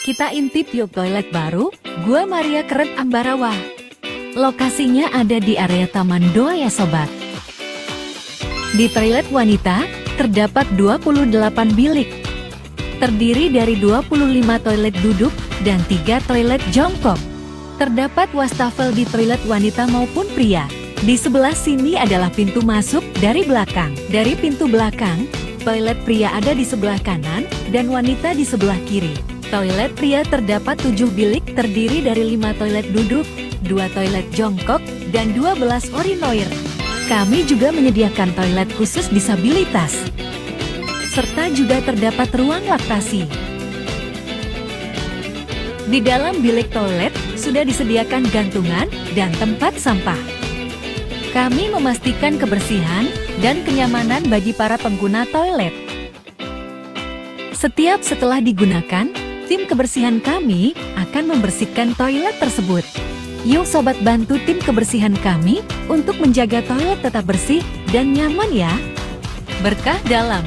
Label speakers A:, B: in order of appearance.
A: Kita intip yuk toilet baru, Gua Maria Keren Ambarawa. Lokasinya ada di area Taman Doa ya sobat. Di toilet wanita, terdapat 28 bilik. Terdiri dari 25 toilet duduk dan 3 toilet jongkok. Terdapat wastafel di toilet wanita maupun pria. Di sebelah sini adalah pintu masuk dari belakang. Dari pintu belakang, toilet pria ada di sebelah kanan dan wanita di sebelah kiri. Toilet pria terdapat 7 bilik terdiri dari 5 toilet duduk, 2 toilet jongkok, dan 12 urinoir. Kami juga menyediakan toilet khusus disabilitas. Serta juga terdapat ruang laktasi. Di dalam bilik toilet sudah disediakan gantungan dan tempat sampah. Kami memastikan kebersihan dan kenyamanan bagi para pengguna toilet. Setiap setelah digunakan, tim kebersihan kami akan membersihkan toilet tersebut. Yuk sobat bantu tim kebersihan kami untuk menjaga toilet tetap bersih dan nyaman ya. Berkah dalam.